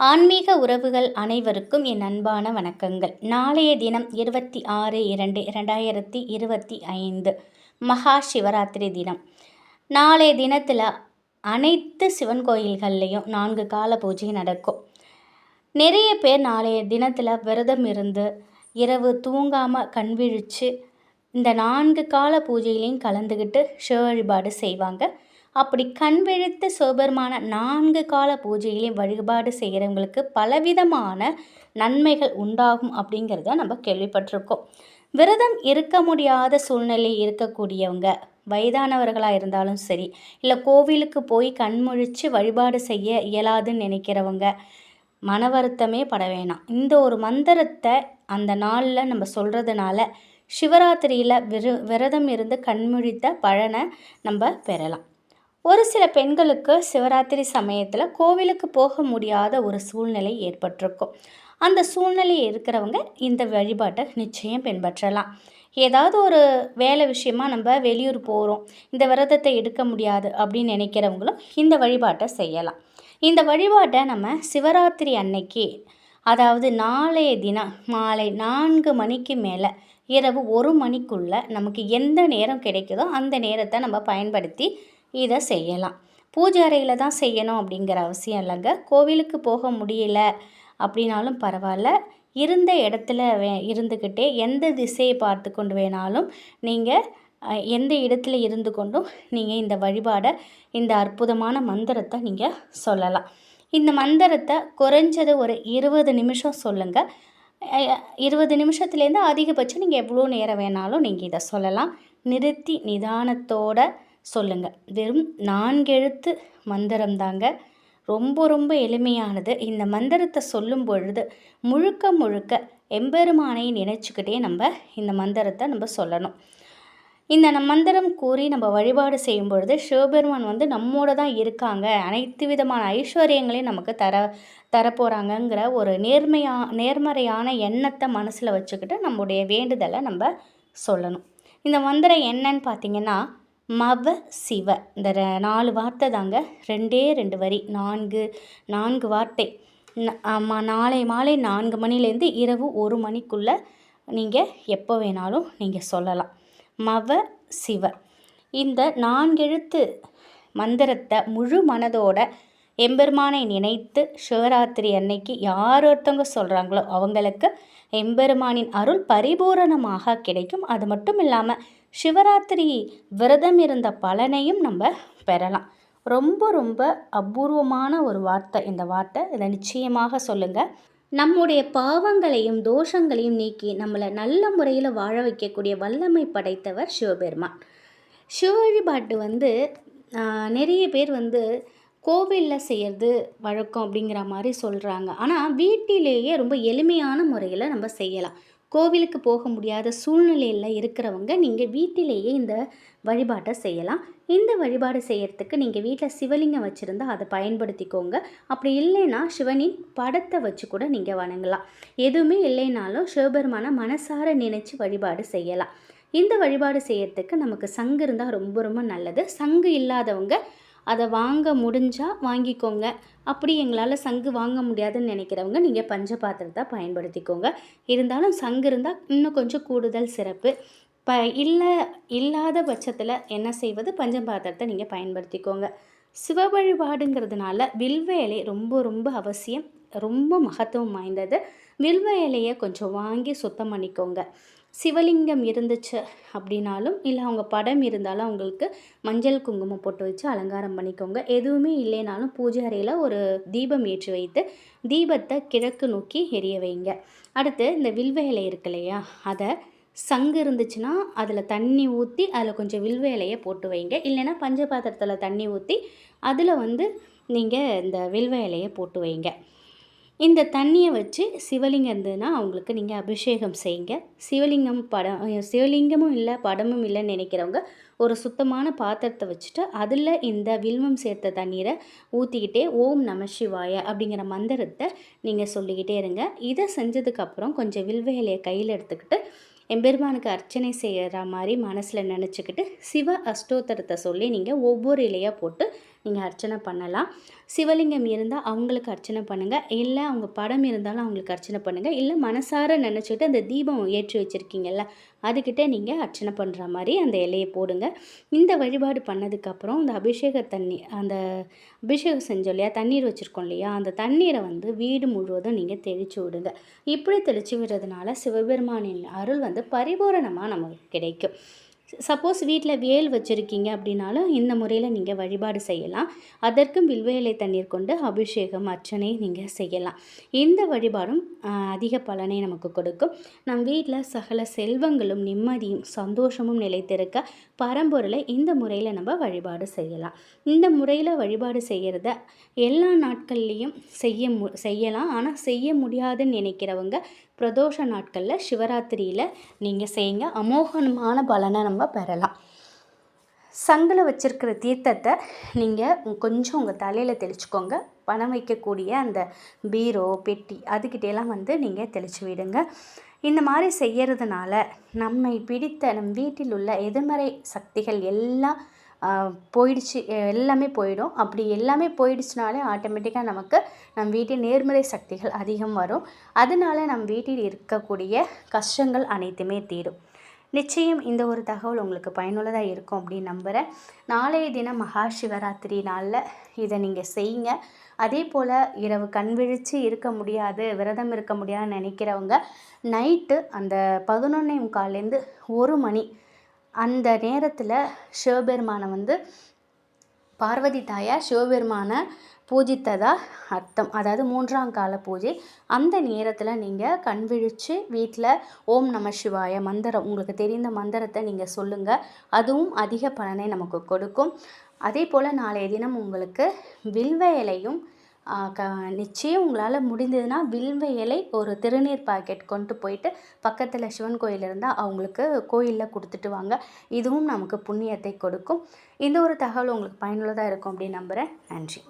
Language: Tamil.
ஆன்மீக உறவுகள் அனைவருக்கும் என் அன்பான வணக்கங்கள். நாளைய தினம் 26/2/2025 மகா சிவராத்திரி தினம். நாளைய தினத்தில் அனைத்து சிவன் கோயில்கள்லேயும் 4 கால பூஜை நடக்கும். நிறைய பேர் நாளைய தினத்தில் விரதம் இருந்து இரவு தூங்காமல் கண் விழித்து இந்த 4 கால பூஜையிலையும் கலந்துக்கிட்டு சிவ வழிபாடு செய்வாங்க. அப்படி கண் விழித்து சிவபெருமான 4 கால பூஜையிலையும் வழிபாடு செய்கிறவங்களுக்கு பலவிதமான நன்மைகள் உண்டாகும் அப்படிங்கிறத நம்ம கேள்விப்பட்டிருக்கோம். விரதம் இருக்க முடியாத சூழ்நிலை இருக்கக்கூடியவங்க, வயதானவர்களாக இருந்தாலும் சரி, இல்லை கோவிலுக்கு போய் கண்முழித்து வழிபாடு செய்ய இயலாதுன்னு நினைக்கிறவங்க மன வருத்தமே பட வேணாம். இந்த ஒரு மந்திரத்தை அந்த நாளில் நம்ம சொல்கிறதுனால சிவராத்திரியில் விரதம் இருந்து கண்முழித்த பலனை நம்ம பெறலாம். ஒரு சில பெண்களுக்கு சிவராத்திரி சமயத்தில் கோவிலுக்கு போக முடியாத ஒரு சூழ்நிலை ஏற்பட்டிருக்கும். அந்த சூழ்நிலை இருக்கிறவங்க இந்த வழிபாட்டை நிச்சயம் பின்பற்றலாம். ஏதாவது ஒரு வேலை விஷயமா நம்ம வெளியூர் போகிறோம், இந்த விரதத்தை எடுக்க முடியாது அப்படின்னு நினைக்கிறவங்களும் இந்த வழிபாட்டை செய்யலாம். இந்த வழிபாட்டை நம்ம சிவராத்திரி அன்னைக்கு, அதாவது நாளைய தினம் மாலை 4 மணிக்கு மேலே இரவு 1 மணிக்குள்ளே நமக்கு எந்த நேரம் கிடைக்குதோ அந்த நேரத்தை நம்ம பயன்படுத்தி இதை செய்யலாம். பூஜை அறையில் தான் செய்யணும் அப்படிங்கிற அவசியம் இல்லைங்க. கோவிலுக்கு போக முடியல அப்படின்னாலும் பரவாயில்ல, இருந்த இடத்துல இருந்துக்கிட்டே எந்த திசையை பார்த்து கொண்டு வேணாலும் நீங்கள் எந்த இடத்துல இருந்து கொண்டும் நீங்கள் இந்த வழிபாடை, இந்த அற்புதமான மந்திரத்தை நீங்கள் சொல்லலாம். இந்த மந்திரத்தை குறைஞ்சது ஒரு 20 நிமிஷம் சொல்லுங்கள். 20 நிமிஷத்துலேருந்து அதிகபட்சம் நீங்கள் எவ்வளோ நேரம் வேணாலும் நீங்கள் இதை சொல்லலாம். நிறுத்தி நிதானத்தோட சொல்லுங்கள். வெறும் 4 எழுத்து மந்திரம் தாங்க. ரொம்ப ரொம்ப எளிமையானது. இந்த மந்திரத்தை சொல்லும் பொழுது முழுக்க முழுக்க எம்பெருமானை நினைச்சுக்கிட்டே நம்ம இந்த மந்திரத்தை நம்ம சொல்லணும். இந்த மந்திரம் கூறி நம்ம வழிபாடு செய்யும் பொழுது சிவபெருமான் நம்மோட தான் இருக்காங்க, அனைத்து விதமான ஐஸ்வர்யங்களையும் நமக்கு தரப்போகிறாங்கங்கிற ஒரு நேர்மறையான எண்ணத்தை மனசில் வச்சுக்கிட்டு நம்முடைய வேண்டுதலை நம்ம சொல்லணும். இந்த மந்திரம் என்னன்னு பார்த்தீங்கன்னா, மவ சிவ. இந்த 4 வார்த்தை தாங்க. 2 வரி, 4 வார்த்தை. நாளை மாலை 4 மணிலேருந்து இரவு 1 மணிக்குள்ளே நீங்கள் எப்போ வேணாலும் நீங்கள் சொல்லலாம். மவ சிவ. இந்த 4 எழுத்து மந்திரத்தை முழு மனதோட எம்பெருமானை நினைத்து சிவராத்திரி அன்னைக்கு யார் ஒருத்தவங்க சொல்கிறாங்களோ அவங்களுக்கு எம்பெருமானின் அருள் பரிபூரணமாக கிடைக்கும். அது மட்டும் இல்லாமல் சிவராத்திரி விரதம் இருந்த பலனையும் நம்ம பெறலாம். ரொம்ப ரொம்ப அபூர்வமான ஒரு வார்த்தை இந்த வார்த்தை. இதை நிச்சயமாக சொல்லுங்கள். நம்முடைய பாவங்களையும் தோஷங்களையும் நீக்கி நம்மளை நல்ல முறையில் வாழ வைக்கக்கூடிய வல்லமை படைத்தவர் சிவபெருமான். சிவ வழிபாட்டு நிறைய பேர் கோவிலில் செய்கிறது வழக்கம் அப்படிங்கிற மாதிரி சொல்கிறாங்க. ஆனால் வீட்டிலேயே ரொம்ப எளிமையான முறையில் நம்ம செய்யலாம். கோவிலுக்கு போக முடியாத சூழ்நிலையில் இருக்கிறவங்க நீங்கள் வீட்டிலேயே இந்த வழிபாட்டை செய்யலாம். இந்த வழிபாடு செய்கிறதுக்கு நீங்கள் வீட்டில் சிவலிங்கம் வச்சுருந்தா அதை பயன்படுத்திக்கோங்க. அப்படி இல்லைன்னா சிவனின் படத்தை வச்சு கூட நீங்கள் வணங்கலாம். எதுவுமே இல்லைனாலும் சிவபெருமான மனசார நினைச்சு வழிபாடு செய்யலாம். இந்த வழிபாடு செய்கிறதுக்கு நமக்கு சங்கு இருந்தால் ரொம்ப ரொம்ப நல்லது. சங்கு இல்லாதவங்க அதை வாங்க முடிஞ்சால் வாங்கிக்கோங்க. அப்படி எங்களால் சங்கு வாங்க முடியாதுன்னு நினைக்கிறவங்க நீங்கள் பஞ்சபாத்திரத்தை பயன்படுத்திக்கோங்க. இருந்தாலும் சங்கு இருந்தால் இன்னும் கொஞ்சம் கூடுதல் சிறப்பு. இல்லாத பட்சத்தில் என்ன செய்வது, பஞ்சபாத்திரத்தை நீங்கள் பயன்படுத்திக்கோங்க. சிவ வழிபாடுங்கிறதுனால வில்வ இலை ரொம்ப ரொம்ப அவசியம், ரொம்ப மகத்துவம் வாய்ந்தது. வில்வ இலையை கொஞ்சம் வாங்கி சுத்தம் பண்ணிக்கோங்க. சிவலிங்கம் இருந்துச்சு அப்படின்னாலும், இல்லை அவங்க படம் இருந்தாலும் அவங்களுக்கு மஞ்சள் குங்குமம் போட்டு வச்சு அலங்காரம் பண்ணிக்கோங்க. எதுவுமே இல்லைனாலும் பூஜை அறையில் ஒரு தீபம் ஏற்றி வைத்து தீபத்தை கிழக்கு நோக்கி எரிய வைங்க. அடுத்து இந்த வில்வ இலை இருக்கு இல்லையா, அதை சங்கு இருந்துச்சுன்னா அதில் தண்ணி ஊற்றி அதில் கொஞ்சம் வில்வ இலையை போட்டு வைங்க. இல்லைன்னா பஞ்சபாத்திரத்தில் தண்ணி ஊற்றி அதில் நீங்கள் இந்த வில்வ இலையை போட்டு வைங்க. இந்த தண்ணியை வச்சு சிவலிங்கம் இருந்ததுன்னா அவங்களுக்கு நீங்கள் அபிஷேகம் செய்யுங்க. சிவலிங்கமும் இல்லை படமும் இல்லைன்னு நினைக்கிறவங்க ஒரு சுத்தமான பாத்திரத்தை வச்சுட்டு அதில் இந்த வில்வம் சேர்த்த தண்ணீரை ஊற்றிக்கிட்டே ஓம் நம சிவாய அப்படிங்கிற மந்திரத்தை நீங்கள் சொல்லிக்கிட்டே இருங்க. இதை செஞ்சதுக்கப்புறம் கொஞ்சம் வில்வ இலையை கையில் எடுத்துக்கிட்டு எம்பெருமானுக்கு அர்ச்சனை செய்கிற மாதிரி மனசில் நினச்சிக்கிட்டு சிவ அஷ்டோத்தரத்தை சொல்லி நீங்கள் ஒவ்வொரு இலையாக போட்டு நீங்கள் அர்ச்சனை பண்ணலாம். சிவலிங்கம் இருந்தால் அவங்களுக்கு அர்ச்சனை பண்ணுங்கள், இல்லை அவங்க படம் இருந்தாலும் அவங்களுக்கு அர்ச்சனை பண்ணுங்கள், இல்லை மனசார நினச்சிட்டு அந்த தீபம் ஏற்றி வச்சுருக்கீங்கல்ல அதுக்கிட்ட நீங்கள் அர்ச்சனை பண்ணுற மாதிரி அந்த இலையை போடுங்க. இந்த வழிபாடு பண்ணதுக்கப்புறம் அந்த அபிஷேக தண்ணி அந்த அபிஷேகம் செஞ்சோம் இல்லையா, தண்ணீர் வச்சுருக்கோம் இல்லையா, அந்த தண்ணீரை வந்து வீடு முழுவதும் நீங்கள் தெளித்து விடுங்க. இப்படி தெளித்து விடுறதுனால சிவபெருமானின் அருள் வந்து பரிபூரணமாக நமக்கு கிடைக்கும். சப்போஸ் வீட்டில் வேல் வச்சுருக்கீங்க அப்படின்னாலும் இந்த முறையில் நீங்கள் வழிபாடு செய்யலாம். அதற்கும் வில்வ இலை தண்ணீர் கொண்டு அபிஷேகம் அர்ச்சனை நீங்கள் செய்யலாம். இந்த வழிபாடும் அதிக பலனை நமக்கு கொடுக்கும். நம் வீட்டில் சகல செல்வங்களும் நிம்மதியும் சந்தோஷமும் நிலைத்திருக்க பரம்பொருளை இந்த முறையில் நம்ம வழிபாடு செய்யலாம். இந்த முறையில் வழிபாடு செய்கிறத எல்லா நாட்கள்லேயும் செய்யலாம். ஆனால் செய்ய முடியாதுன்னு நினைக்கிறவங்க பிரதோஷ நாட்களில் சிவராத்திரியில் நீங்கள் செய்யுங்க. அமோகமான பலனை நம்ம பெறலாம். சங்கில் வச்சுருக்கிற தீர்த்தத்தை நீங்கள் கொஞ்சம் உங்கள் தலையில் தெளிச்சுக்கோங்க. பணம் வைக்கக்கூடிய அந்த பீரோ பெட்டி அதுக்கிட்டேலாம் வந்து நீங்கள் தெளித்து விடுங்க. இந்த மாதிரி செய்கிறதுனால நம்மை பிடித்த நம் வீட்டில் உள்ள எதிர்மறை சக்திகள் எல்லாம் போயிடுச்சு, எல்லாமே போயிடும். அப்படி எல்லாமே போயிடுச்சுனாலே ஆட்டோமேட்டிக்காக நமக்கு நம் வீட்டில் நேர்மறை சக்திகள் அதிகம் வரும். அதனால நம் வீட்டில் இருக்கக்கூடிய கஷ்டங்கள் அனைத்துமே தீரும். நிச்சயம் இந்த ஒரு தகவல் உங்களுக்கு பயனுள்ளதாக இருக்கும் அப்படின்னு நம்புகிறேன். நாளைய தினம் மகா சிவராத்திரி நாளில் இதை நீங்கள் செய்யுங்க. அதே போல் இரவு கண் விழித்து இருக்க முடியாது, விரதம் இருக்க முடியாதுன்னு நினைக்கிறவங்க நைட்டு அந்த 11:45லேருந்து 1 மணி அந்த நேரத்தில் சிவபெருமானை வந்து பார்வதி தாயார் சிவபெருமானை பூஜித்ததா அர்த்தம். அதாவது 3ஆம் கால பூஜை. அந்த நேரத்தில் நீங்கள் கண் விழித்து வீட்டில் ஓம் நம சிவாய மந்திரம், உங்களுக்கு தெரிந்த மந்திரத்தை நீங்கள் சொல்லுங்கள். அதுவும் அதிக பலனை நமக்கு கொடுக்கும். அதே போல் நாளைய தினம் உங்களுக்கு வில்வ இலையும் நிச்சயம் உங்களால் முடிந்ததுன்னா வில்வ இலை ஒரு திருநீர் பாக்கெட் கொண்டு போயிட்டு பக்கத்தில் சிவன் கோயில் இருந்தால் அவங்களுக்கு கோயிலில் கொடுத்துட்டு வாங்க. இதுவும் நமக்கு புண்ணியத்தை கொடுக்கும். இந்த ஒரு தகவல் உங்களுக்கு பயனுள்ளதாக இருக்கும் அப்படின்னு நம்புகிறேன். நன்றி.